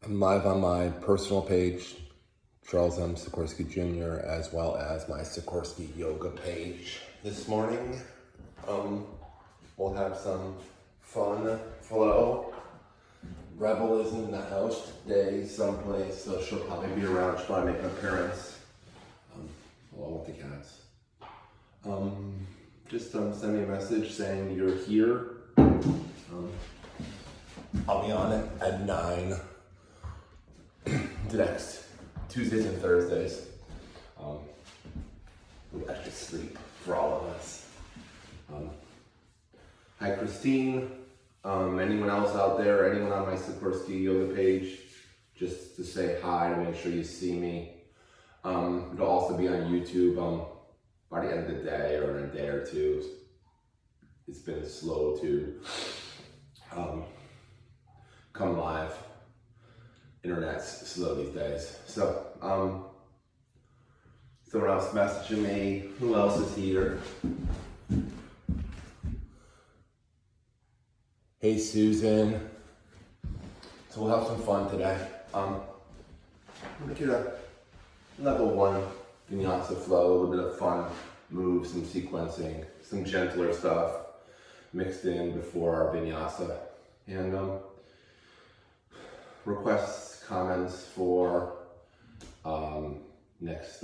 I'm live on my personal page, Charles M. Sikorsky Jr., as well as my Sikorsky Yoga page this morning. We'll have some fun flow. Rebel is in the house today someplace, so she'll probably be around. She'll probably make an appearance along with the cats. Just send me a message saying you're here. I'll be on it at 9 the next Tuesdays and Thursdays. With extra sleep for all of us. Hi Christine, anyone else out there, anyone on my Sikorsky Yoga page, just to say hi, to make sure you see me. It'll also be on YouTube by the end of the day or in a day or two. It's been slow to come live. Internet's slow these days. So, someone else messaging me. Who else is here? Hey Susan. So we'll have some fun today. I'm gonna get a level 1 vinyasa flow, a little bit of fun moves, some sequencing, some gentler stuff mixed in before our vinyasa. And requests, comments for next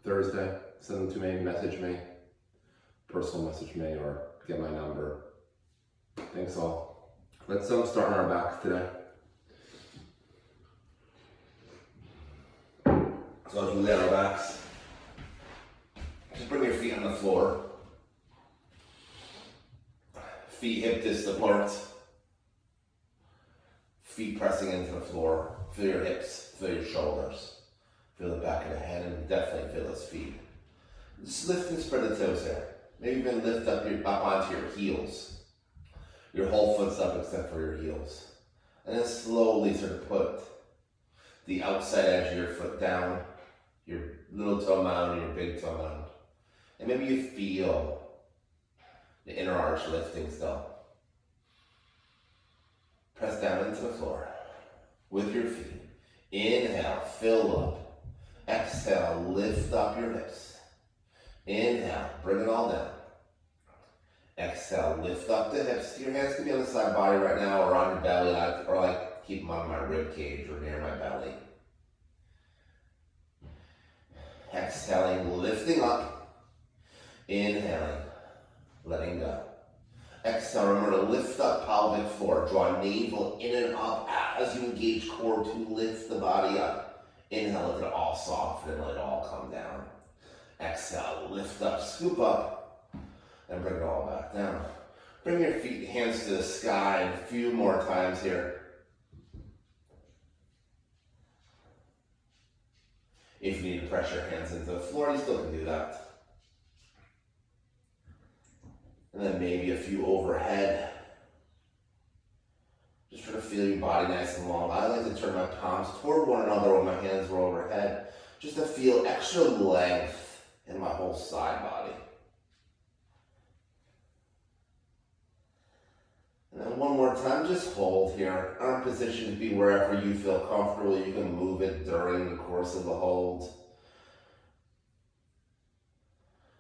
Thursday, send them to me, message me, personal message me, or get my number. Thanks all. Let's start on our backs today. So as we lay on our backs, just bring your feet on the floor. Feet hip distance apart. Feet pressing into the floor. Feel your hips, feel your shoulders. Feel the back of the head, and definitely feel those feet. Just lift and spread the toes here. Maybe even lift up onto your heels. Your whole foot's up except for your heels. And then slowly sort of put the outside edge of your foot down, your little toe mound and your big toe mound. And maybe you feel the inner arch lifting still. Press down into the floor with your feet. Inhale, fill up. Exhale, lift up your hips. Inhale, bring it all down. Exhale, lift up the hips. Your hands can be on the side body right now or on your belly, or like keep them on my rib cage or near my belly. Exhaling, lifting up. Inhaling, letting go. Exhale, remember to lift up pelvic floor. Draw navel in and up as you engage core to lift the body up. Inhale, let it all soften and let it all come down. Exhale, lift up, scoop up, and bring it all back down. Bring your feet, hands to the sky a few more times here. If you need to press your hands into the floor, you still can do that. And then maybe a few overhead. Just try to feel your body nice and long. I like to turn my palms toward one another when my hands are overhead, just to feel extra length in my whole side body. And then one more time, just hold here. Arm position to be wherever you feel comfortable. You can move it during the course of the hold.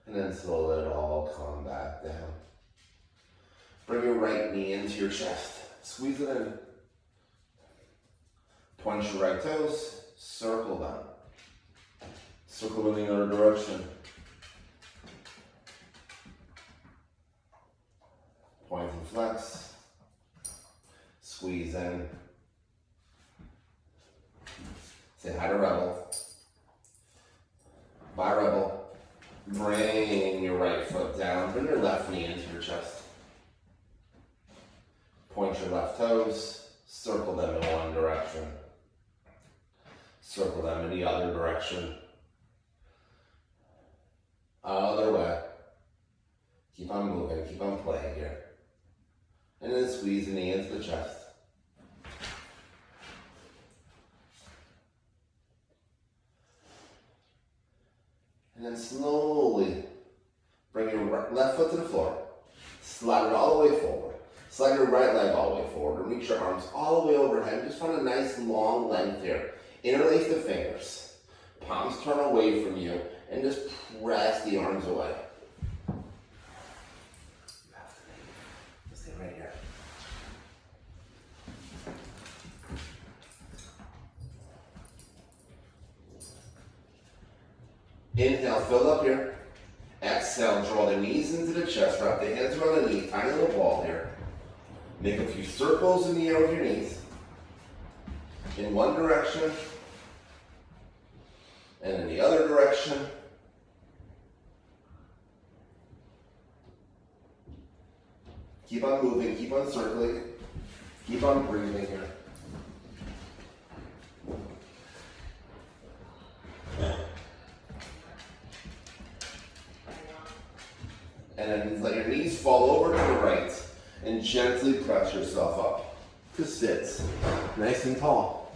And then slowly it all come back down. Bring your right knee into your chest. Squeeze it in. Point your right toes. Circle them. Circle in the other direction. Point and flex. Squeeze in. Say hi to Rebel. Bye, Rebel. Bring your right foot down. Bring your left knee into your chest. Point your left toes. Circle them in one direction. Circle them in the other direction. Other way. Keep on moving. Keep on playing here. And then squeeze the knee into the chest. And then slowly bring your left foot to the floor. Slide it all the way forward. Slide your right leg all the way forward. reach your arms all the way overhead. Just find a nice long length here. Interlace the fingers. Palms turn away from you and just press the arms away. Stay right here. Inhale, fill up here. Exhale, draw the knees into the chest. Wrap the hands around the knees. Tiny little ball here. Make a few circles in the air with your knees. In one direction. And in the other direction. Keep on moving. Keep on circling. Keep on breathing here. And then let your knees fall over to the right and gently press yourself up to sit, nice and tall.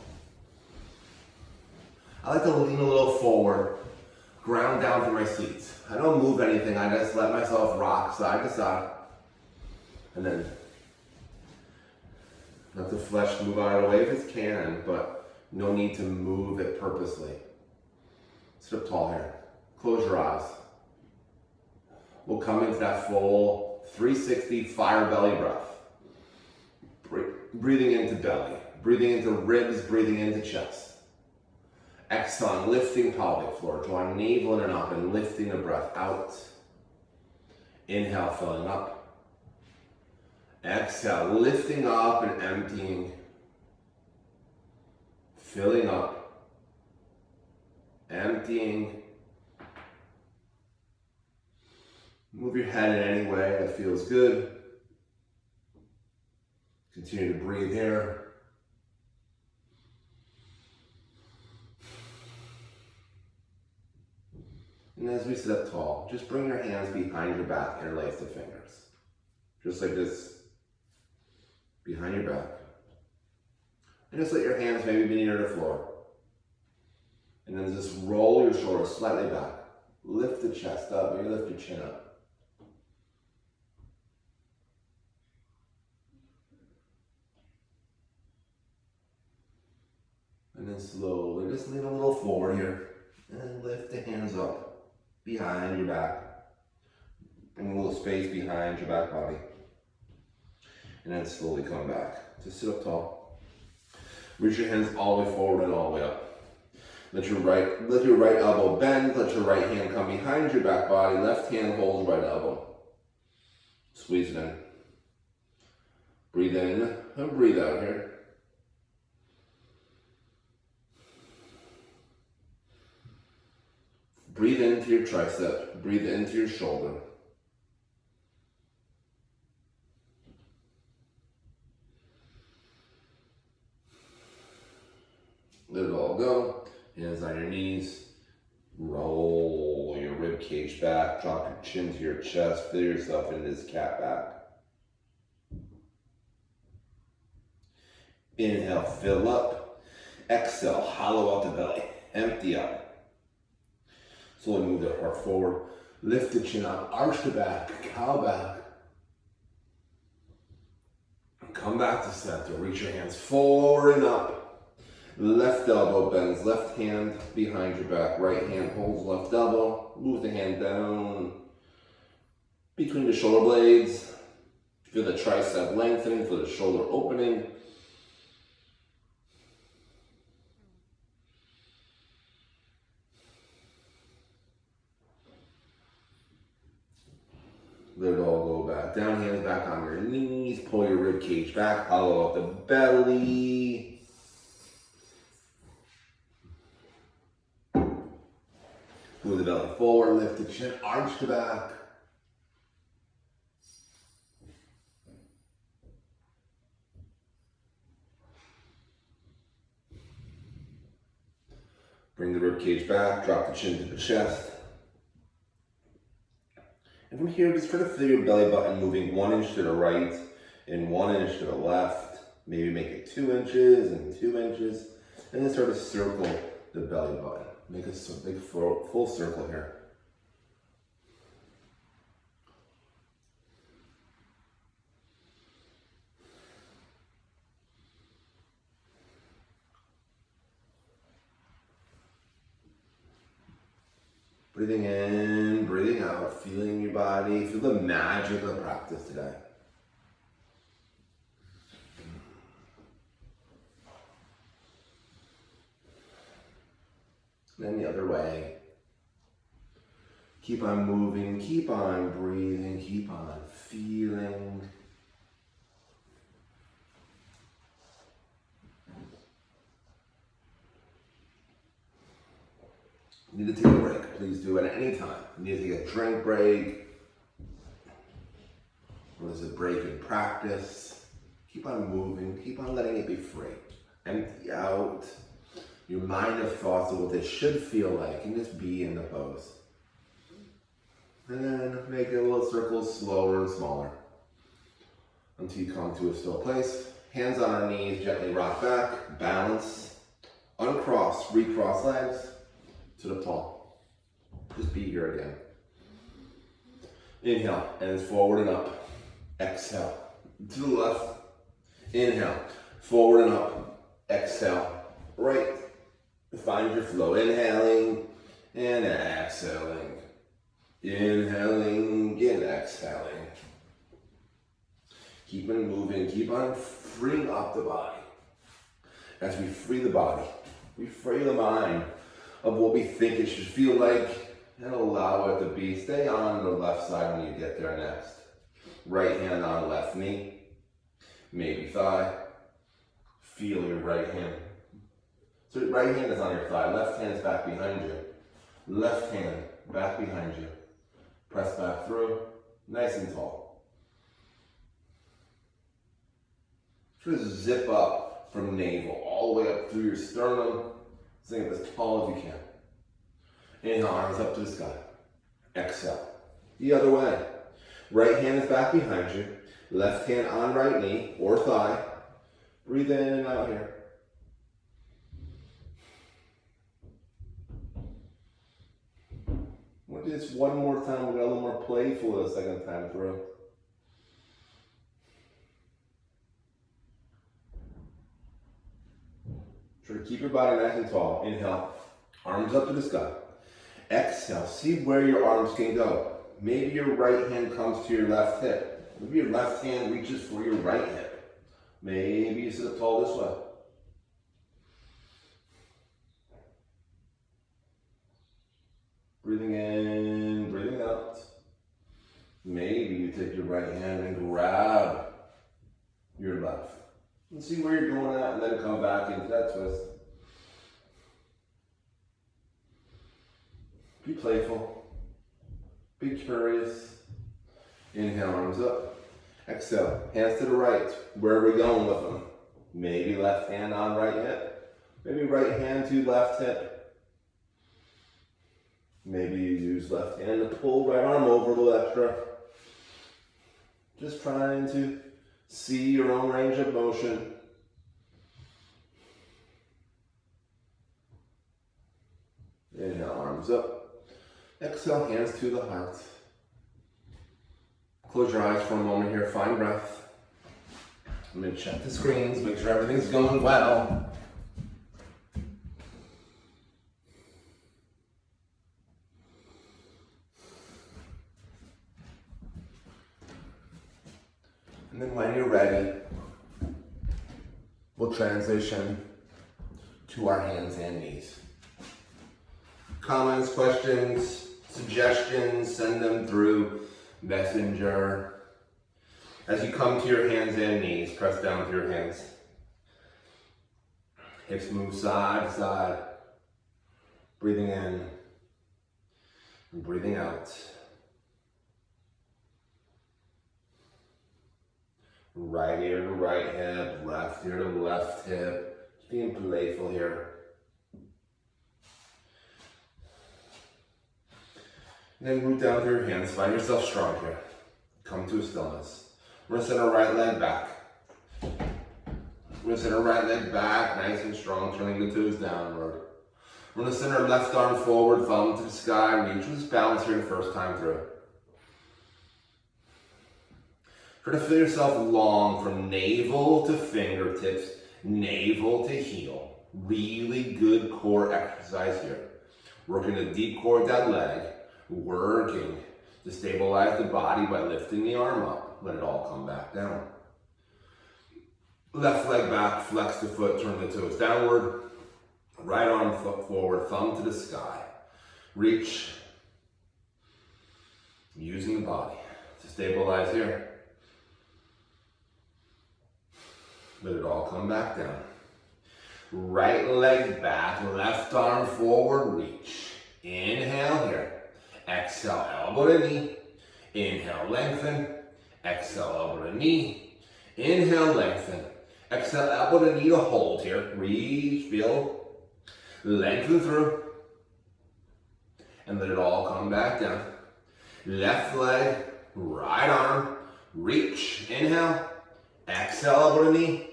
I like to lean a little forward, ground down through my seat. I don't move anything, I just let myself rock side to side. And then let the flesh move out of the way if it can, but no need to move it purposely. Sit up tall here. Close your eyes. We'll come into that full 360 fire belly breath. Breathing into belly, breathing into ribs, breathing into chest. Exhaling, lifting pelvic floor, drawing navel in and up and lifting the breath out. Inhale, filling up. Exhale, lifting up and emptying. Filling up. Emptying. Move your head in any way that feels good. Continue to breathe here. And as we sit up tall, just bring your hands behind your back, interlace the fingers. Just like this, behind your back. And just let your hands maybe be near the floor. And then just roll your shoulders slightly back. Lift the chest up, maybe lift your chin up. And then slowly, just lean a little forward here. And lift the hands up behind your back. Bring a little space behind your back body. And then slowly come back to sit up tall. Reach your hands all the way forward and all the way up. Let your right elbow bend. Let your right hand come behind your back body. Left hand holds right elbow. Squeeze it in. Breathe in and breathe out here. Breathe into your tricep, breathe into your shoulder. Let it all go. Hands on your knees. Roll your rib cage back, drop your chin to your chest, feel yourself into this cat back. Inhale, fill up. Exhale, hollow out the belly, empty out. Slowly move the heart forward. Lift the chin up, arch the back, cow back. And come back to center. Reach your hands forward and up. Left elbow bends, left hand behind your back. Right hand holds left elbow. Move the hand down between the shoulder blades. Feel the tricep lengthening, feel the shoulder opening. Let it all go back down, hands back on your knees, pull your rib cage back, hollow out the belly. Move the belly forward, lift the chin, arch the back. Bring the rib cage back, drop the chin to the chest. And from here, just try to feel your belly button moving 1 inch to the right and 1 inch to the left. Maybe make it 2 inches and 2 inches. And then start to circle the belly button. Make a big full circle here. Breathing in, breathing out, feeling your body. Feel the magic of practice today. And then the other way. Keep on moving, keep on breathing, keep on feeling. You need to take a break, please do it at any time. You need to take a drink break. Or there's a break in practice. Keep on moving, keep on letting it be free. Empty out your mind of thoughts of what this should feel like and just be in the pose. And then make it a little circle slower and smaller until you come to a still place. Hands on our knees, gently rock back, balance, uncross, recross legs to the tall. Just be here again. Inhale, and forward and up. Exhale, to the left. Inhale, forward and up. Exhale, right. Find your flow. Inhaling and exhaling. Inhaling and exhaling. Keep on moving, keep on freeing up the body. As we free the body, we free the mind of what we think it should feel like and allow it to be. Stay on the left side when you get there next. Right hand on left knee, maybe thigh. Feel your right hand. So your right hand is on your thigh, left hand is back behind you. Left hand back behind you. Press back through, nice and tall. Try to zip up from navel all the way up through your sternum. Sing it as tall as you can. Inhale, arms up to the sky. Exhale. The other way. Right hand is back behind you. Left hand on right knee or thigh. Breathe in and out here. We'll do this one more time. We'll get a little more playful the second time through. Try to keep your body nice and tall. Inhale, arms up to the sky. Exhale, see where your arms can go. Maybe your right hand comes to your left hip. Maybe your left hand reaches for your right hip. Maybe you sit up tall this way. Breathing in, breathing out. Maybe you take your right hand and grab your left. And see where you're going at and then come back into that twist. Be playful. Be curious. Inhale, arms up. Exhale, hands to the right. Where are we going with them? Maybe left hand on right hip. Maybe right hand to left hip. Maybe you use left hand to pull right arm over a little extra. Just trying to see your own range of motion. Inhale, arms up. Exhale, hands to the heart. Close your eyes for a moment here, find breath. I'm going to check the screens, make sure everything's going well. And then when you're ready, we'll transition to our hands and knees. Comments, questions, suggestions, send them through Messenger. As you come to your hands and knees, press down with your hands. Hips move side to side. Breathing in and breathing out. Right ear to right hip, left ear to left hip. Just being playful here. And then root down through your hands. Find yourself strong here. Come to a stillness. We're going to send our right leg back. We're going to send our right leg back, nice and strong, turning the toes downward. We're going to send our left arm forward, thumb to the sky, reach with this balance here the first time through. Try to feel yourself long from navel to fingertips, navel to heel. Really good core exercise here. Working the deep core of that leg. Working to stabilize the body by lifting the arm up. Let it all come back down. Left leg back, flex the foot, turn the toes downward. Right arm forward, thumb to the sky. Reach. Using the body to stabilize here. Let it all come back down. Right leg back, left arm forward, reach. Inhale here. Exhale, elbow to knee. Inhale, lengthen. Exhale, elbow to knee. Inhale, lengthen. Exhale, elbow to knee to hold here. Reach, feel. Lengthen through. And let it all come back down. Left leg, right arm, reach. Inhale. Exhale, elbow to knee.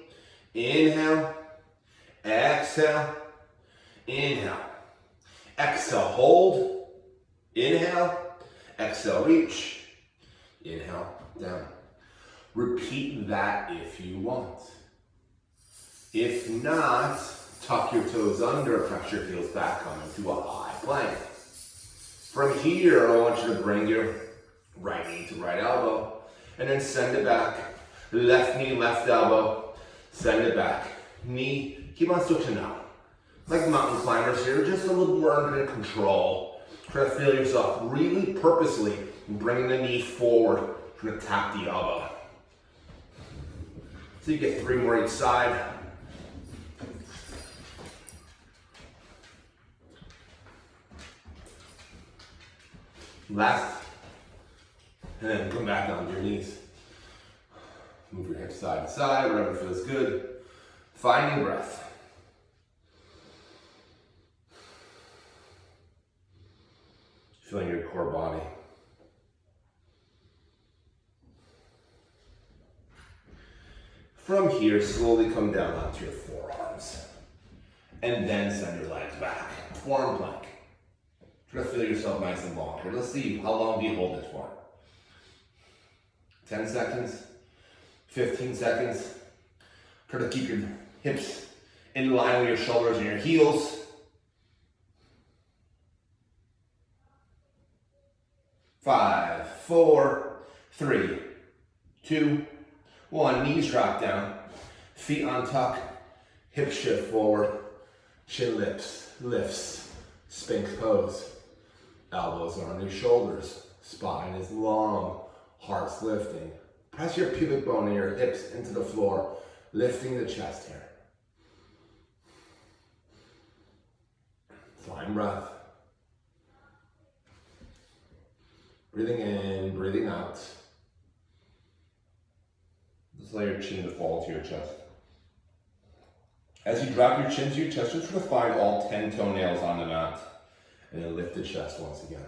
Inhale. Exhale. Inhale. Exhale, hold. Inhale. Exhale, reach. Inhale, down. Repeat that if you want. If not, tuck your toes under, press your heels back, come into a high plank. From here, I want you to bring your right knee to right elbow, and then send it back. Left knee, left elbow, send it back. Knee, keep on switching out. Like mountain climbers here, just a little more under control. Try to feel yourself really purposely bringing the knee forward, trying to tap the elbow. So you get 3 more each side. Last, and then come back onto your knees. Move your hips side to side, whatever feels good. Finding breath. Feeling your core body. From here, slowly come down onto your forearms. And then send your legs back. Forearm plank. Try to feel yourself nice and long here. Let's see, how long do you hold this for? 10 seconds? 15 seconds? Try to keep your hips in line with your shoulders and your heels. 5, 4, 3, 2, 1. Knees drop down. Feet on tuck. Hips shift forward. Chin lifts. Sphinx pose. Elbows are on your shoulders. Spine is long. Heart's lifting. Press your pubic bone and your hips into the floor. Lifting the chest here. Find breath. Breathing in, breathing out. Just allow your chin to fall to your chest. As you drop your chin to your chest, just try to find all 10 toenails on the mat. And then lift the chest once again.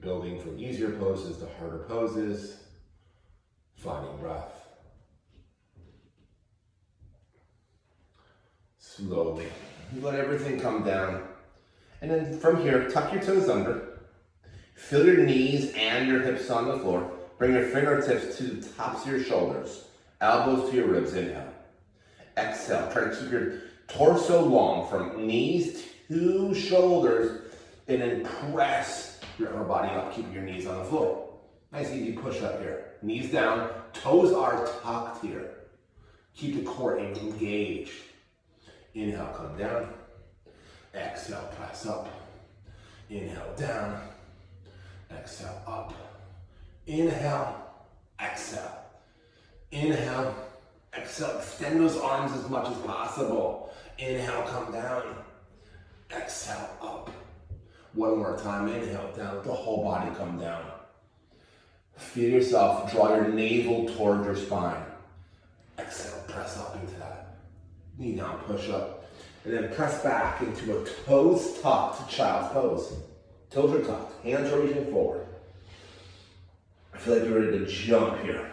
Building from easier poses to harder poses. Finding breath. Slowly. Let everything come down. And then from here, tuck your toes under. Feel your knees and your hips on the floor. Bring your fingertips to the tops of your shoulders. Elbows to your ribs. Inhale. Exhale. Try to keep your torso long from knees to shoulders. And then press your upper body up. Keep your knees on the floor. Nice easy push up here. Knees down. Toes are tucked here. Keep the core engaged. Inhale, come down. Exhale, press up. Inhale, down. Exhale, up. Inhale, exhale. Inhale, exhale. Extend those arms as much as possible. Inhale, come down. Exhale, up. One more time. Inhale, down. Let the whole body come down. Feel yourself. Draw your navel towards your spine. Exhale, press up into that. Knee down, push up. And then press back into a toes tucked child's pose. Toes are tucked. Hands are reaching forward. I feel like you're ready to jump here.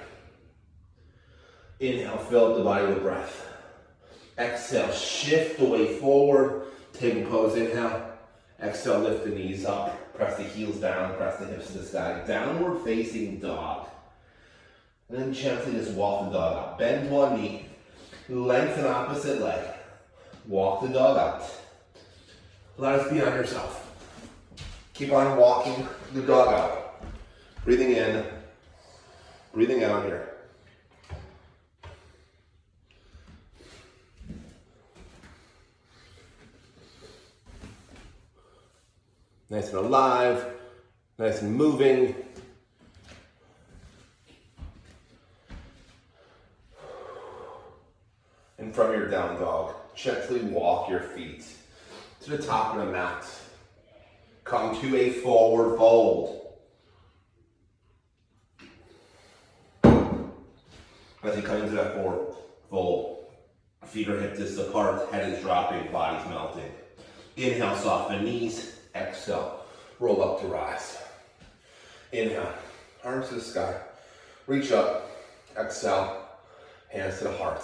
Inhale, fill up the body with breath. Exhale, shift the weight forward. Table pose, inhale. Exhale, lift the knees up. Press the heels down, press the hips to the sky. Downward facing dog. And then gently just walk the dog up. Bend one knee. Lengthen opposite leg. Walk the dog out. Let us be on yourself. Keep on walking the dog out. Breathing in, breathing out here. Nice and alive, nice and moving. And from your down dog, gently walk your feet to the top of the mat. Come to a forward fold. As you come into that forward fold, feet are hip distance apart, head is dropping, body's melting. Inhale, soften knees. Exhale, roll up to rise. Inhale, arms to the sky. Reach up. Exhale, hands to the heart.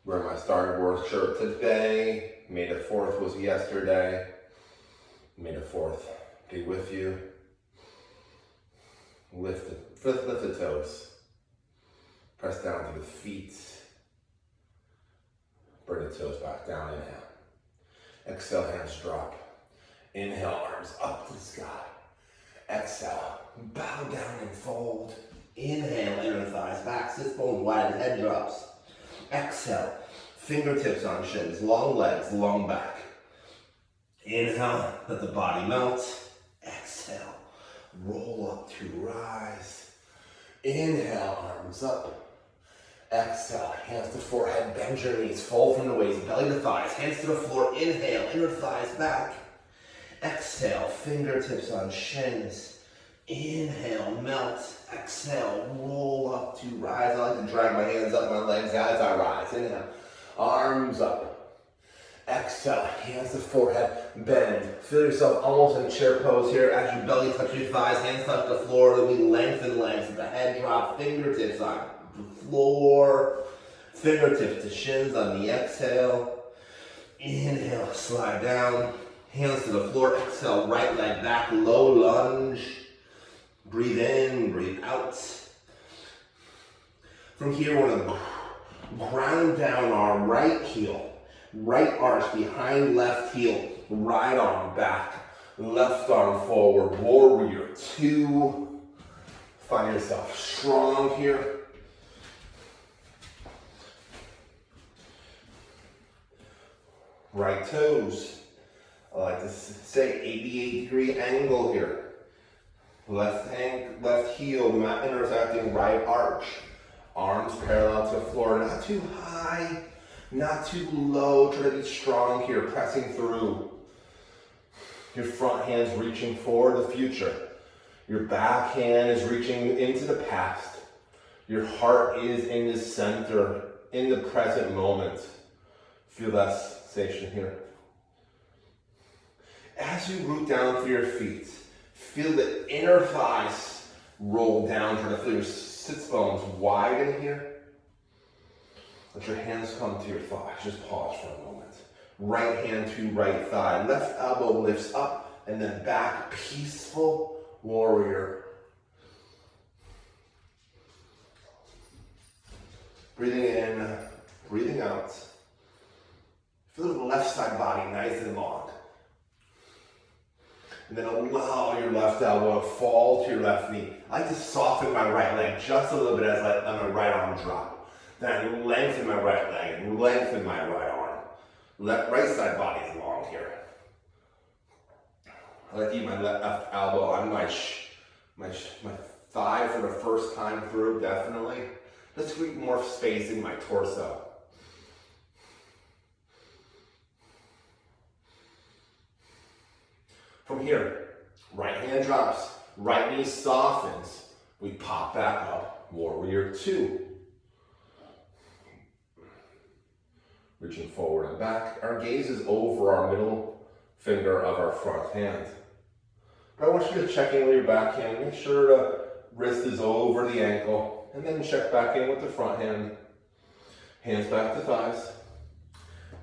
Wearing my Star Wars shirt today. May the 4th was yesterday. May the 4th be with you. Lift the toes. Press down to the feet. Bring the toes back down. Inhale. Exhale, hands drop. Inhale, arms up to the sky. Exhale, bow down and fold. Inhale, inner thighs back, sits bones wide, head drops. Exhale, fingertips on shins, long legs, long back. Inhale, let the body melt. Exhale, roll up to rise. Inhale, arms up. Exhale, hands to forehead, bend your knees, fold from the waist, belly to thighs, hands to the floor. Inhale, inner thighs back. Exhale, fingertips on shins. Inhale, melt. Exhale, roll up to rise. I like to drag my hands up my legs as I rise. Inhale, arms up. Exhale, hands to forehead, bend. Feel yourself almost in chair pose here as your belly touches your thighs, hands touch the floor. Then we lengthen legs, the head drop, fingertips on the floor. Fingertips to shins on the exhale. Inhale, slide down. Hands to the floor. Exhale, right leg back, low lunge. Breathe in, breathe out. From here, we're going to ground down our right heel. Right arch behind left heel. Right arm back. Left arm forward. Warrior 2. Find yourself strong here. Right toes. I like to say 88-degree angle here. Left heel, not intersecting right arch. Arms parallel to the floor, not too high, not too low. Try to be strong here, pressing through. Your front hand's reaching for the future. Your back hand is reaching into the past. Your heart is in the center, in the present moment. Feel that sensation here. As you root down for your feet, feel the inner thighs roll down. Try to feel your sits bones widen here. Let your hands come to your thighs. Just pause for a moment. Right hand to right thigh. Left elbow lifts up and then back. Peaceful warrior. Breathing in, breathing out. Feel the left side body nice and long. And then allow your left elbow to fall to your left knee. I like to soften my right leg just a little bit as I let my right arm drop. Then I lengthen my right leg and lengthen my right arm. Right side body is long here. I like to use my left elbow on my thigh for the first time through, definitely. Let's create more space in my torso. From here, right hand drops, right knee softens. We pop back up, warrior 2. Reaching forward and back. Our gaze is over our middle finger of our front hand. But I want you to check in with your back hand. Make sure the wrist is over the ankle. And then check back in with the front hand. Hands back to thighs.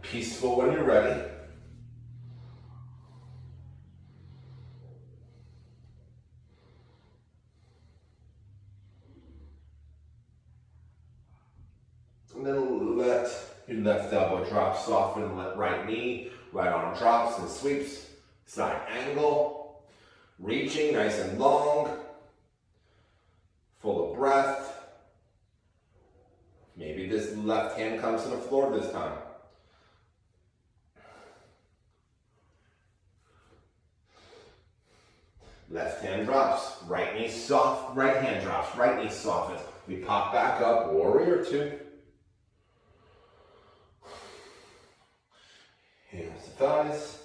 Peaceful when you're ready. drops, soften right knee, right arm drops and sweeps, side angle, reaching nice and long, full of breath. Maybe this left hand comes to the floor this time. Left hand drops, right knee soft, right hand drops, right knee softens. We pop back up, warrior two. Hands to thighs,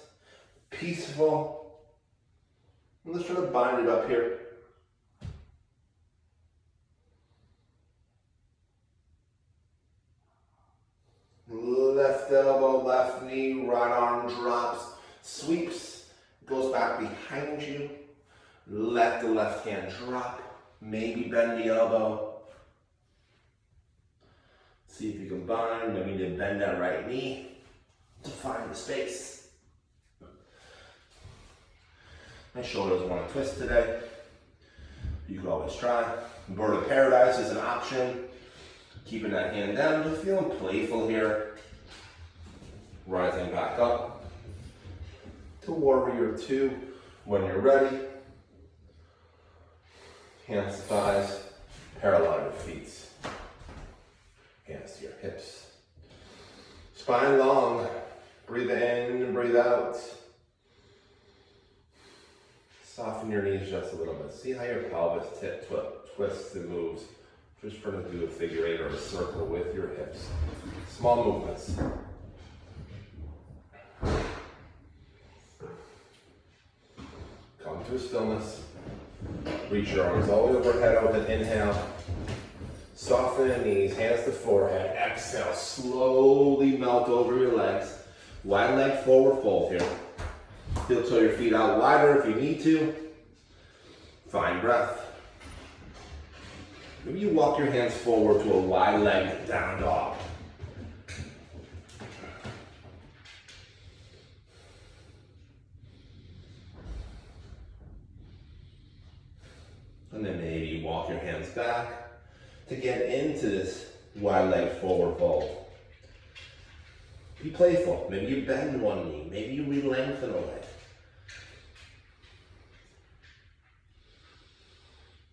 peaceful. And let's try to bind it up here. Left elbow, left knee, right arm drops, sweeps, goes back behind you. Let the left hand drop, maybe bend the elbow. See if you can bind, maybe you need to bend that right knee to find the space. My shoulders want to twist today. You can always try. Bird of Paradise is an option. Keeping that hand down, just feeling playful here. Rising back up to warrior two when you're ready. Hands to thighs, parallel your feet. Hands to your hips. Spine long. Breathe in and breathe out. Soften your knees just a little bit. See how your pelvis twists and moves. Just trying to do a figure eight or a circle with your hips. Small movements. Come to a stillness. Reach your arms all the way overhead with an inhale. Soften the knees, hands to forehead. Exhale, slowly melt over your legs. Wide leg forward fold here. Heel toe your feet out wider if you need to. Find breath. Maybe you walk your hands forward to a wide leg down dog. And then maybe you walk your hands back to get into this wide leg forward fold. Be playful. Maybe you bend one knee. Maybe you re-lengthen a leg.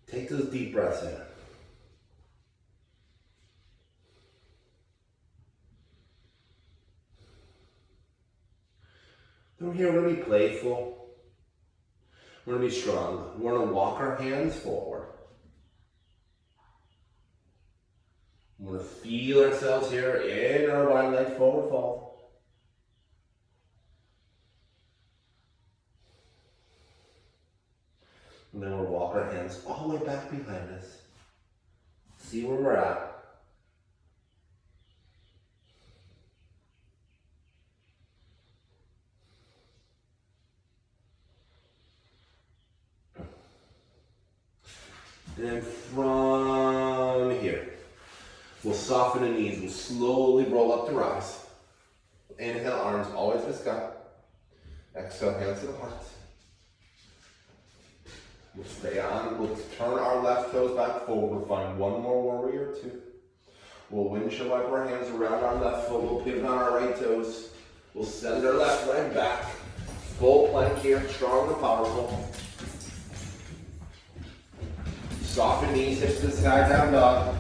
Take those deep breaths in. From here, we're going to be playful. We're going to be strong. We're going to walk our hands forward. We're going to feel ourselves here in our wide leg forward fold. And then we'll walk our hands all the way back behind us. See where we're at. And from here, we'll soften the knees. We'll slowly roll up to rise. Inhale, arms always to the sky. Exhale, hands to the heart. We'll stay on. We'll turn our left toes back forward. We'll find one more warrior two. We'll windshield wipe our hands around our left foot. We'll pivot on our right toes. We'll send our left leg back. Full plank here, strong and powerful. Soften knees, hips to the sky, down dog.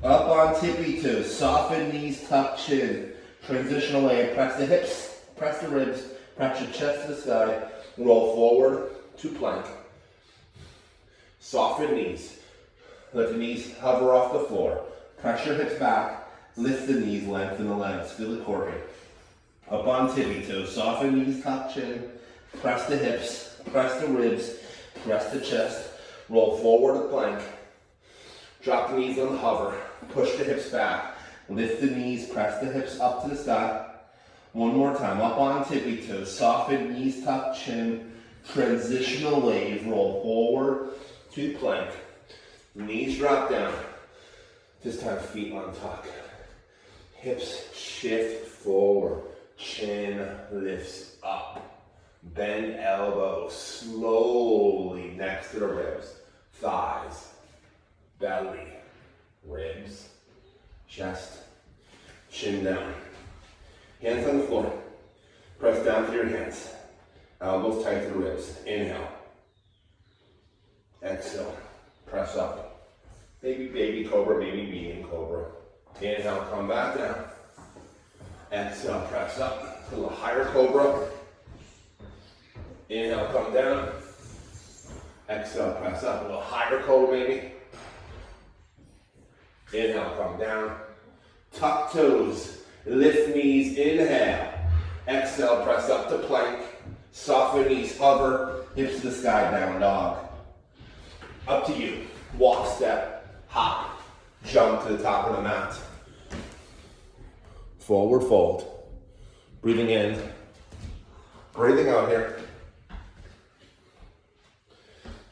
Up on tippy toes, soften knees, tuck chin. Transition away, press the hips, press the ribs, press your chest to the sky. Roll forward to plank. Soften knees. Let the knees hover off the floor. Press your hips back, lift the knees, lengthen the legs. Feel the core here. Up on tippy toes, soften knees, tuck chin. Press the hips, press the ribs, press the chest. Roll forward to plank. Drop the knees on hover. Push the hips back. Lift the knees, press the hips up to the sky. One more time, up on tippy toes. Soften knees, tuck chin. Transitional wave, roll forward to plank. Knees drop down. This time feet on tuck. Hips shift forward. Chin lifts up. Bend elbows slowly next to the ribs. Thighs, belly, ribs, chest, chin down. Hands on the floor. Press down through your hands. Elbows tight to the ribs. Inhale. Exhale. Press up. Maybe baby cobra, maybe medium cobra. Inhale, come back down. Exhale, press up. A little higher cobra. Inhale, come down. Exhale, press up. A little higher cobra maybe. Inhale, come down. Tuck toes. Lift knees. Inhale. Exhale, press up to plank. Soften knees, hover. Hips to the sky, down dog. Up to you. Walk, step, hop, jump to the top of the mat. Forward fold. Breathing in. Breathing out here.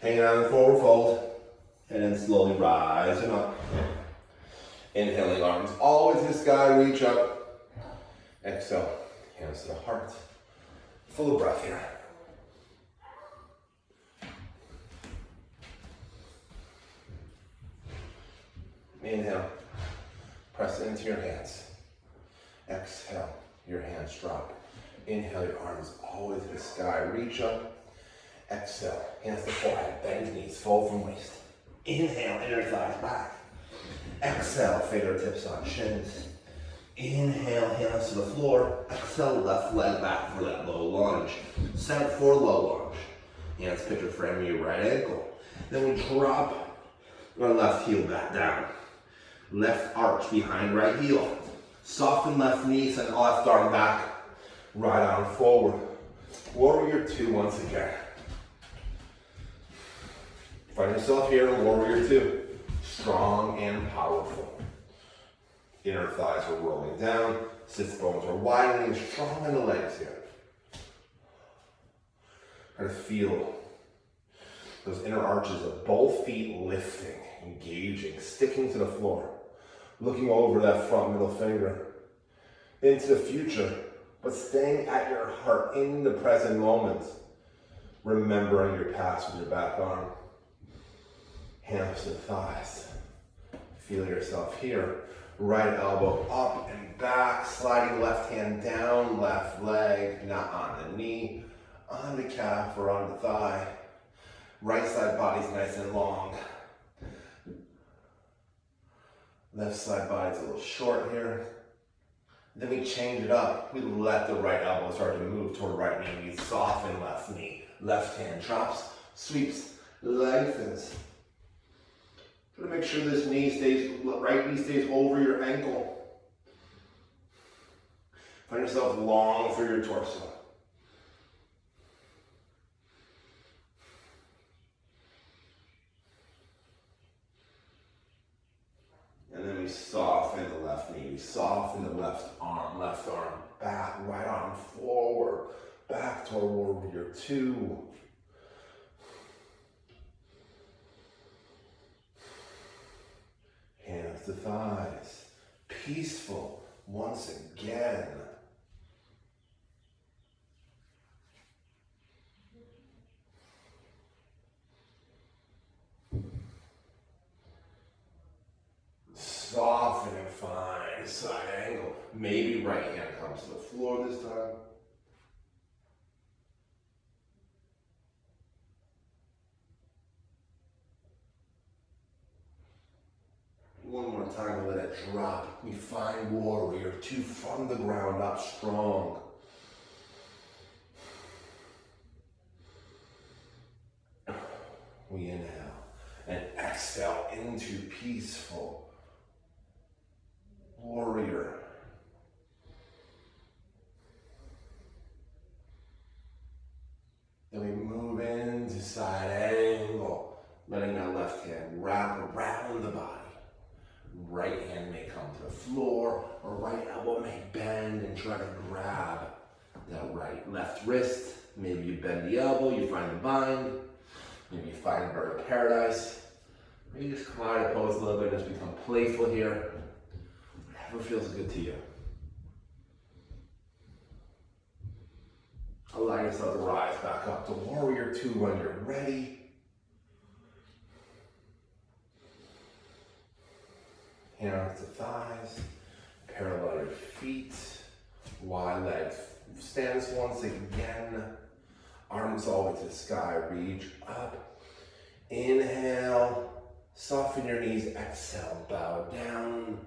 Hanging on the forward fold. And then slowly rising up. Inhaling, arms always in the sky, reach up. Exhale, hands to the heart. Full breath here. Inhale, press into your hands. Exhale, your hands drop. Inhale, your arms always in the sky, reach up. Exhale, hands to forehead, bend knees, fold from waist. Inhale, inner thighs back. Exhale, fingertips on shins. Inhale, hands to the floor. Exhale, left leg back for that low lunge. Set for low lunge. Hands picture frame your right ankle. Then we drop our left heel back down. Left arch behind right heel. Soften left knee, send left arm back. Right arm forward. Warrior two once again. Find yourself here in warrior two. Strong and powerful. Inner thighs are rolling down. Sits bones are widening. Strong in the legs here. Try to feel those inner arches of both feet lifting, engaging, sticking to the floor. Looking over that front middle finger into the future, but staying at your heart in the present moment. Remembering your past with your back arm. Hands to the thighs. Feel yourself here. Right elbow up and back, sliding left hand down, left leg, not on the knee, on the calf or on the thigh. Right side body's nice and long. Left side body's a little short here. Then we change it up. We let the right elbow start to move toward right knee. We soften left knee. Left hand drops, sweeps, lengthens. Try to make sure this right knee stays over your ankle. Find yourself long through your torso. And then we soften the left knee. We soften the left arm back, right arm forward, back toward warrior two. Hands to thighs. Peaceful once again. Soften and find side angle. Maybe right hand comes to the floor this time. One more time to let it drop. We find warrior two from the ground up strong. We inhale and exhale into peaceful warrior. Then we move into side angle, letting that left hand wrap around the body. Right hand may come to the floor, or right elbow may bend and try to grab that left wrist. Maybe you bend the elbow, you find the bind. Maybe you find bird of paradise. Maybe just come out of pose a little bit and just become playful here. Whatever feels good to you. Allow yourself to rise back up to warrior two when you're ready. Hands to thighs, parallel your feet, Wide legs. Stance once again. Arms all the way to the sky. Reach up. Inhale. Soften your knees. Exhale. Bow down.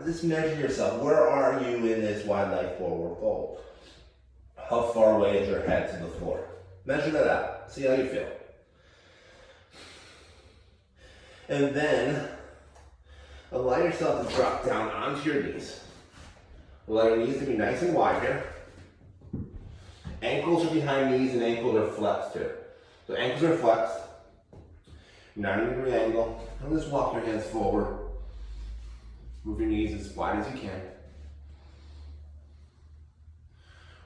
Just measure yourself. Where are you in this wide leg forward fold? How far away is your head to the floor? Measure that out. See how you feel. And then allow yourself to drop down onto your knees. Allow your knees to be nice and wide here. Ankles are behind knees and ankles are flexed here. So ankles are flexed. 90-degree angle. And just walk your hands forward. Move your knees as wide as you can.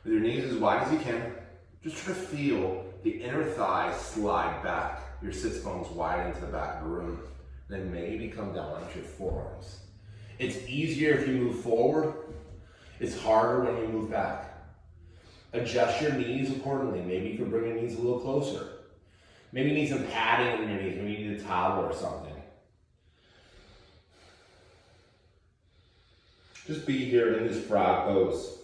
With your knees as wide as you can, just try to feel the inner thighs slide back. Your sits bones wide into the back of the room. Then maybe come down onto your forearms. It's easier if you move forward. It's harder when you move back. Adjust your knees accordingly. Maybe you can bring your knees a little closer. Maybe you need some padding in your knees. Maybe you need a towel or something. Just be here in this frog pose.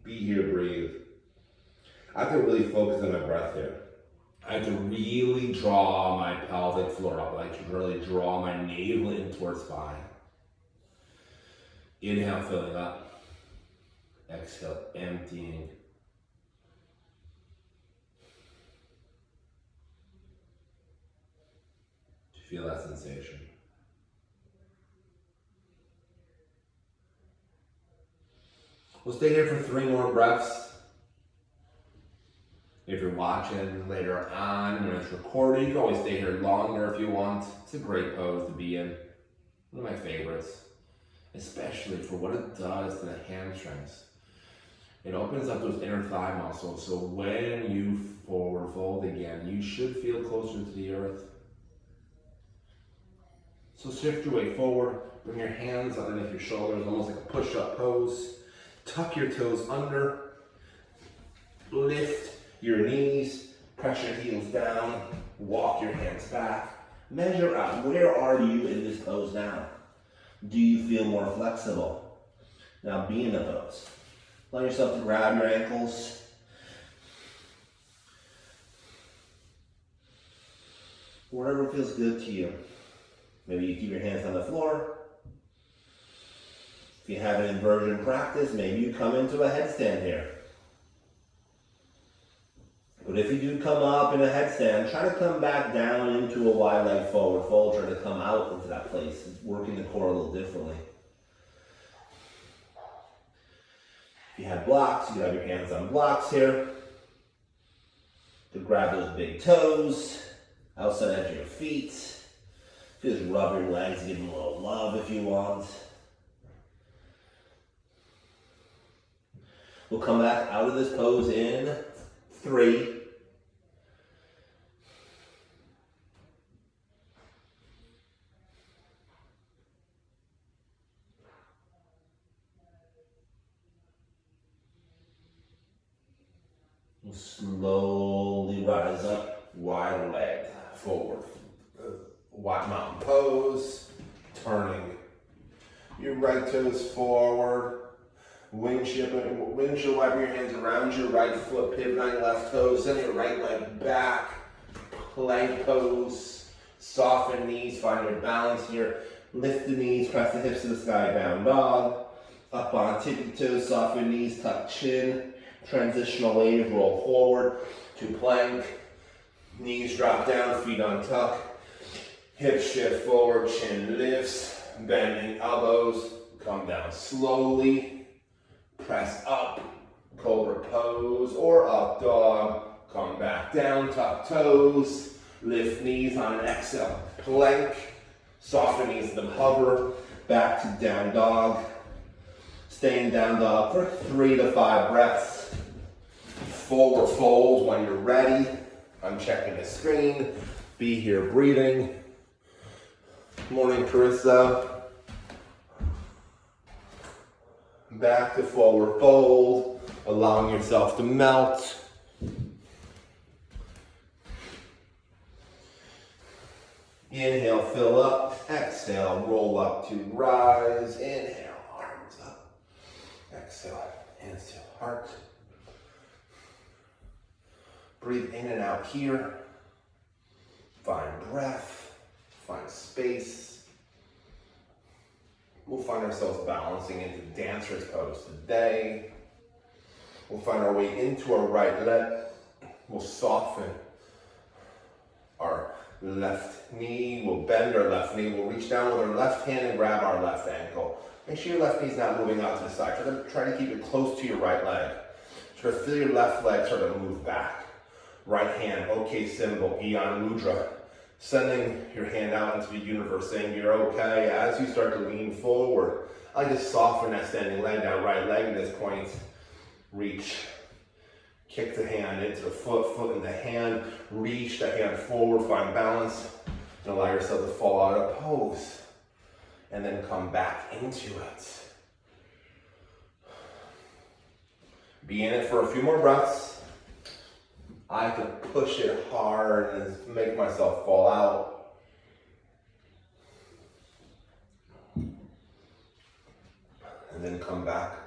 Be here, breathe. I have to really focus on my breath here. I have to really draw my pelvic floor up. I like to really draw my navel in towards spine. Inhale, filling up. Exhale, emptying. Feel that sensation. We'll stay here for 3 more breaths. If you're watching later on when it's recorded, you can always stay here longer if you want. It's a great pose to be in. One of my favorites, especially for what it does to the hamstrings. It opens up those inner thigh muscles, so when you forward fold again, you should feel closer to the earth. So shift your way forward, bring your hands underneath your shoulders, almost like a push-up pose. Tuck your toes under, lift your knees, press your heels down, walk your hands back. Measure out, where are you in this pose now? Do you feel more flexible? Now be in the pose. Allow yourself to grab your ankles. Whatever feels good to you. Maybe you keep your hands on the floor. If you have an inversion practice, maybe you come into a headstand here. But if you do come up in a headstand, try to come back down into a wide leg forward fold. Try to come out into that place, working the core a little differently. If you have blocks, you can have your hands on blocks here. To grab those big toes, outside edge of your feet. Just rub your legs, give them a little love if you want. We'll come back out of this pose in 3. We'll slowly rise up, wide leg forward. Wide mountain pose, turning your right toes forward. Windshield wiping your hands around your right foot, pivot on your left toes, send your right leg back. Plank pose, soften knees, find your balance here. Lift the knees, press the hips to the sky, down dog. Up on tippy toes, soften knees, tuck chin. Transitional wave, roll forward to plank. Knees drop down, feet untuck. Hips shift forward, chin lifts, bending elbows, come down slowly, press up, cobra pose, or up dog, come back down, tuck toes, lift knees on an exhale, plank, soften knees, then hover, back to down dog, stay in down dog for 3 to 5 breaths, forward fold when you're ready. I'm checking the screen, be here breathing. Morning, Carissa. Back to forward fold, allowing yourself to melt. Inhale, fill up. Exhale, roll up to rise. Inhale, arms up. Exhale, hands to heart. Breathe in and out here. Find breath, find space. We'll find ourselves balancing into dancer's pose today. We'll find our way into our right leg. We'll soften our left knee. We'll bend our left knee. We'll reach down with our left hand and grab our left ankle. Make sure your left knee's not moving out to the side. Try to keep it close to your right leg. Sort of feel your left leg sort of move back. Right hand, okay symbol, Gyan Mudra. Sending your hand out into the universe, saying you're okay. As you start to lean forward, I just soften that standing leg down, right leg at this point. Reach, kick the hand into the foot, foot in the hand. Reach the hand forward, find balance, and allow yourself to fall out of pose. And then come back into it. Be in it for a few more breaths. I can push it hard and make myself fall out. And then come back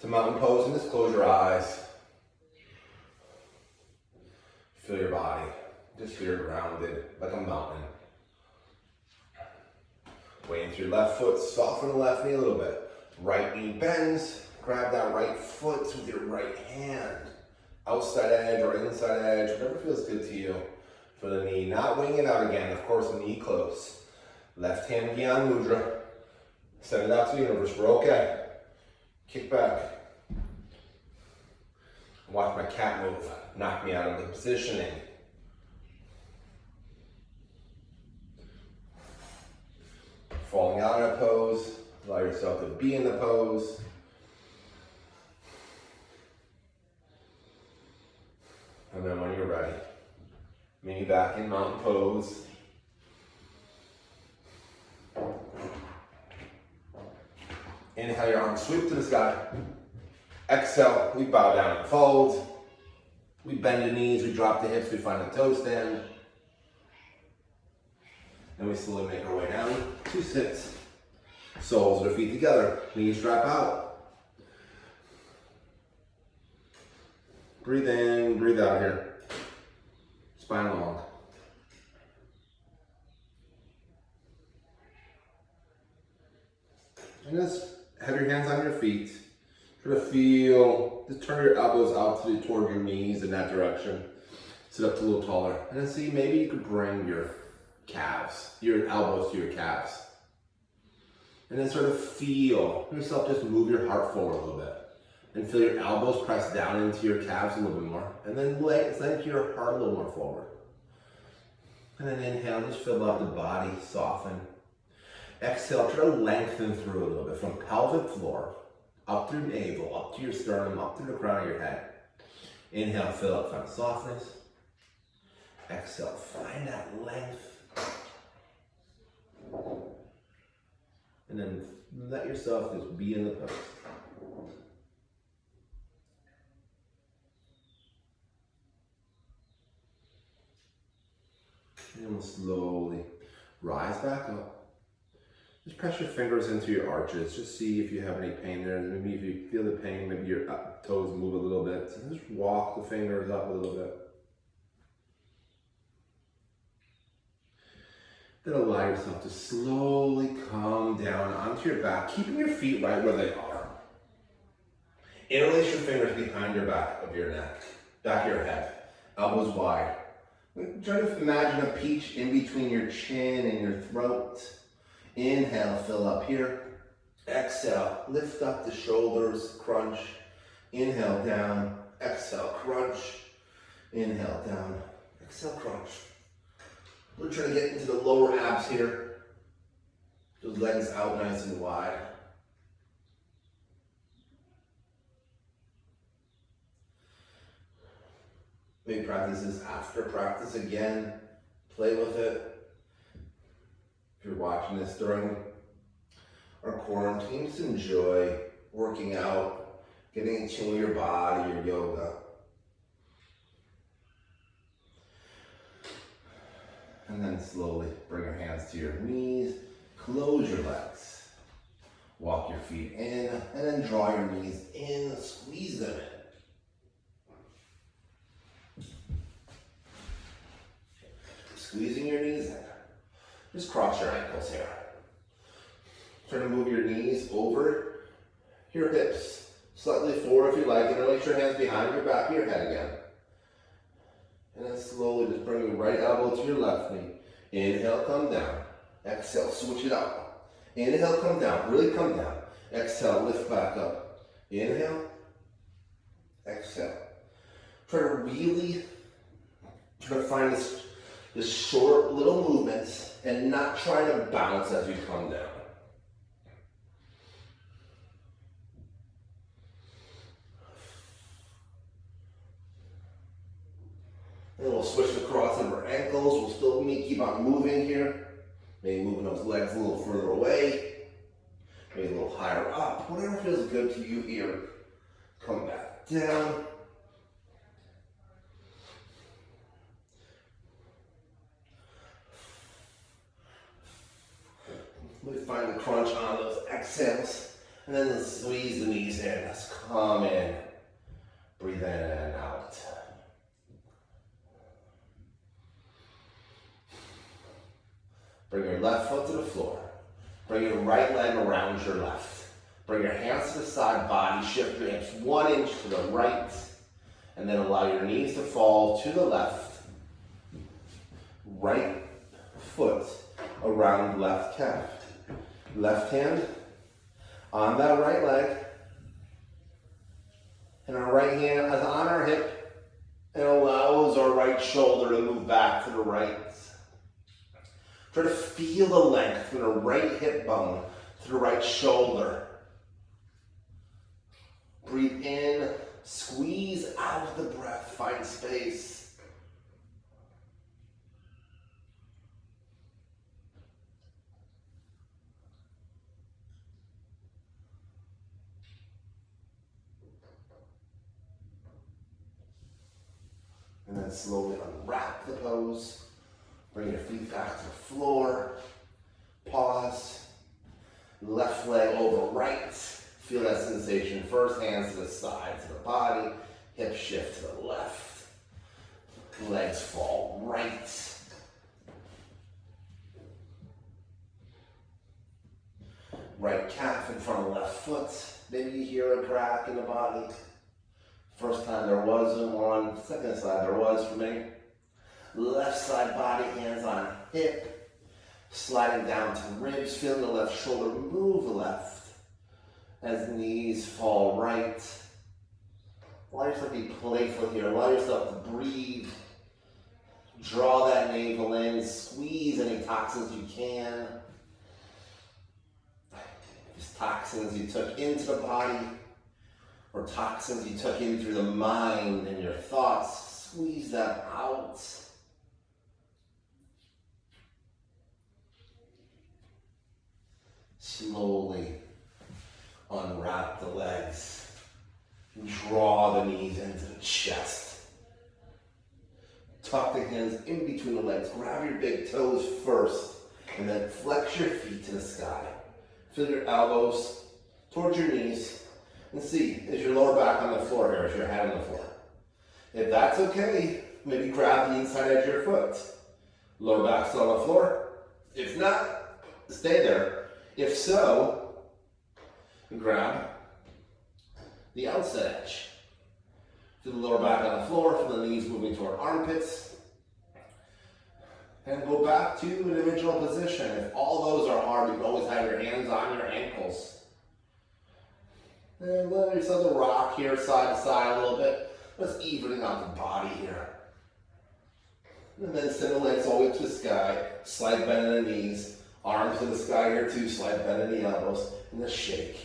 to mountain pose and just close your eyes. Feel your body. Just feel you're grounded like a mountain. Weight into your left foot, soften the left knee a little bit. Right knee bends, grab that right foot with your right hand. Outside edge or inside edge, whatever feels good to you for the knee. Not wing it out again, of course, knee close. Left hand Gyan Mudra. Send it out to the universe, we're okay. Kick back. Watch my cat move, knock me out of the positioning. Falling out of pose, allow yourself to be in the pose. And then when you're ready, meet me back in mountain pose. Inhale, your arms sweep to the sky. Exhale, we bow down and fold. We bend the knees, we drop the hips, we find a toe stand. And we slowly make our way down to sit. Soles of the feet together, knees drop out. Breathe in, breathe out here. Spine long. And just have your hands on your feet. Try to feel, just turn your elbows out toward your knees in that direction. Sit up a little taller. And then see, maybe you could bring your calves, your elbows to your calves. And then sort of feel yourself just move your heart forward a little bit. And feel your elbows press down into your calves a little bit more. And then send your heart a little more forward. And then inhale, just fill out the body, soften. Exhale, try to lengthen through a little bit from pelvic floor, up through navel, up to your sternum, up through the crown of your head. Inhale, fill up, find softness. Exhale, find that length. And then let yourself just be in the pose. And we'll slowly rise back up. Just press your fingers into your arches. Just see if you have any pain there. Maybe if you feel the pain, maybe your toes move a little bit. So just walk the fingers up a little bit. Then allow yourself to slowly come down onto your back, keeping your feet right where they are. Interlace your fingers behind your back of your neck, back of your head, elbows wide. Try to imagine a peach in between your chin and your throat. Inhale, fill up here. Exhale, lift up the shoulders, crunch. Inhale, down. Exhale, crunch. Inhale, down. Exhale, crunch. We're trying to get into the lower abs here. Those legs out nice and wide. Maybe practice this after practice again. Play with it. If you're watching this during our quarantine, just enjoy working out, getting in tune with your body, your yoga. And then slowly bring your hands to your knees, close your legs. Walk your feet in, and then draw your knees in, squeeze them in. Squeezing your knees in. Just cross your ankles here. Try to move your knees over your hips, slightly forward if you like, and release your hands behind your back of your head again. And then slowly just bring your right elbow to your left knee. Inhale, come down. Exhale, switch it up. Inhale, come down, really come down. Exhale, lift back up. Inhale, exhale. Try to really find this short little movements and not try to bounce as you come down. And we'll switch to cross over ankles. We'll still keep on moving here. Maybe moving those legs a little further away. Maybe a little higher up. Whatever feels good to you here. Come back down. We find the crunch on those exhales. And then let's squeeze the knees in. Let's come in. Breathe in and out. Bring your left foot to the floor. Bring your right leg around your left. Bring your hands to the side body. Shift your hips 1 inch to the right. And then allow your knees to fall to the left. Right foot around left calf. Left hand on that right leg. And our right hand is on our hip and allows our right shoulder to move back to the right. Try to feel the length from the right hip bone to the right shoulder. Breathe in, squeeze out the breath, find space. And then slowly unwrap the pose. Bring your feet back to the floor. Pause. Left leg over right. Feel that sensation first. Hands to the sides of the body. Hip shift to the left. Legs fall right. Right calf in front of left foot. Maybe you hear a crack in the body. First time there wasn't one. Second side there was for me. Left side body, hands on hip, sliding down to ribs, feeling the left shoulder move left as knees fall right. Allow yourself to be playful here. Allow yourself to breathe. Draw that navel in, squeeze any toxins you can. Just toxins you took into the body or toxins you took in through the mind and your thoughts, squeeze that out. Slowly unwrap the legs. Draw the knees into the chest. Tuck the hands in between the legs. Grab your big toes first. And then flex your feet to the sky. Feel your elbows towards your knees. And see, is your lower back on the floor here? Is your head on the floor? If that's okay, maybe grab the inside edge of your foot. Lower back still on the floor. If not, stay there. If so, grab the outside edge. Feel the lower back on the floor, feel the knees moving toward armpits. And go back to an original position. If all those are hard, you can always have your hands on your ankles. And let yourself to rock here, side to side a little bit. Let's evening out the body here. And then send the legs all the way to the sky. Slight bend in the knees. Arms to the sky here too, slight bend in the elbows, and the shake.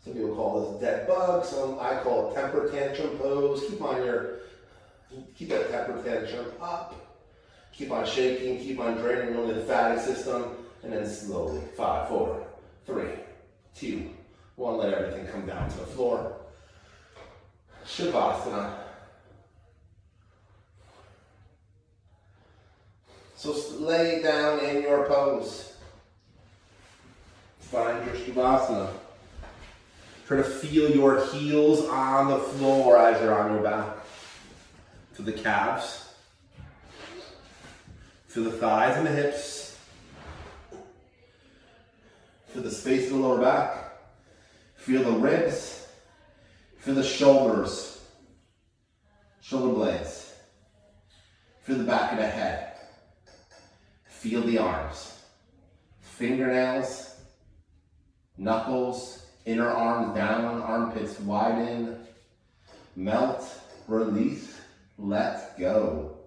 Some people call this dead bug, some I call it temper tantrum pose. Keep that temper tantrum up. Keep on shaking, keep on draining the lymphatic system, and then slowly, 5, 4, 3, 2, 1, let everything come down to the floor. Shavasana. So lay down in your pose. Find your Shavasana. Try to feel your heels on the floor as you're on your back. Feel the calves. Feel the thighs and the hips. Feel the space in the lower back. Feel the ribs. Feel the shoulders. Shoulder blades. Feel the back of the head. Feel the arms. Fingernails. Knuckles. Inner arms down. Armpits widen. Melt. Release. Let go.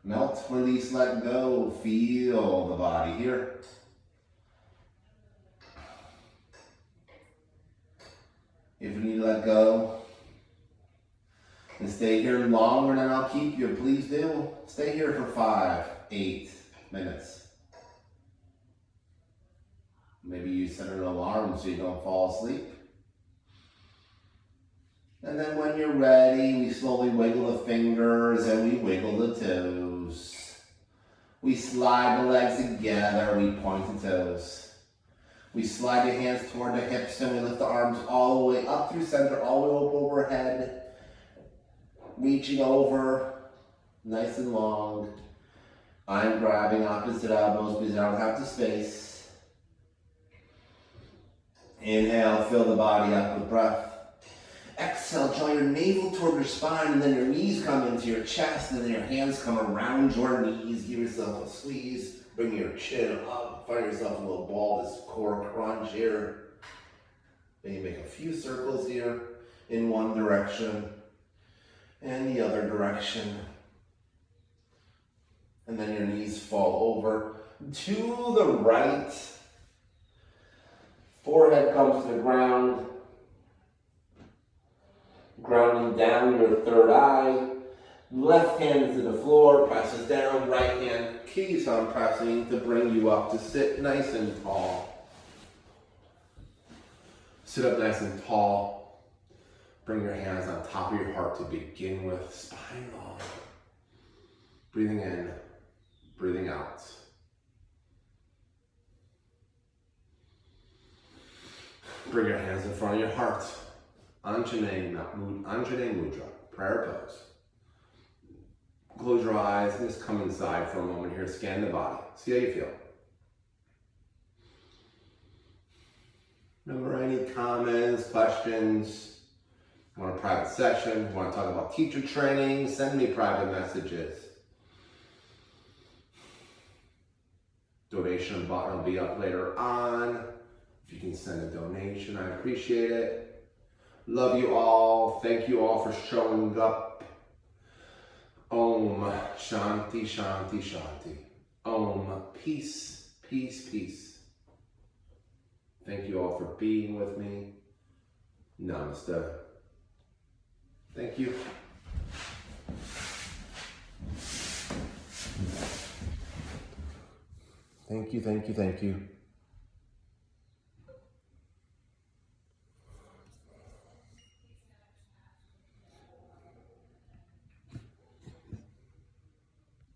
Melt, release, let go. Feel the body here. If you need to let go and stay here longer than I'll keep you, please do. Stay here for 5, 8 minutes. Maybe you set an alarm so you don't fall asleep. And then when you're ready, we slowly wiggle the fingers and we wiggle the toes. We slide the legs together, we point the toes. We slide the hands toward the hips and we lift the arms all the way up through center, all the way up overhead. Reaching over, nice and long. I'm grabbing opposite elbows because I don't have the space. Inhale, fill the body up with breath. Exhale, draw your navel toward your spine and then your knees come into your chest and then your hands come around your knees. Give yourself a squeeze. Bring your chin up. Find yourself a little ball, this core crunch here. Maybe make a few circles here in one direction and the other direction. And then your knees fall over to the right. Forehead comes to the ground. Grounding down your third eye. Left hand to the floor, presses down. Right hand keys on pressing to bring you up to sit nice and tall. Sit up nice and tall. Bring your hands on top of your heart to begin with. Spine long. Breathing in, breathing out. Bring your hands in front of your heart. Anjaney Mudra, prayer pose. Close your eyes and just come inside for a moment here. Scan the body. See how you feel. Remember any comments, questions? Want a private session? Want to talk about teacher training? Send me private messages. Donation button will be up later on. If you can send a donation, I appreciate it. Love you all. Thank you all for showing up. Om Shanti Shanti Shanti. Om Peace Peace Peace. Thank you all for being with me. Namaste. Thank you. Thank you, thank you, thank you.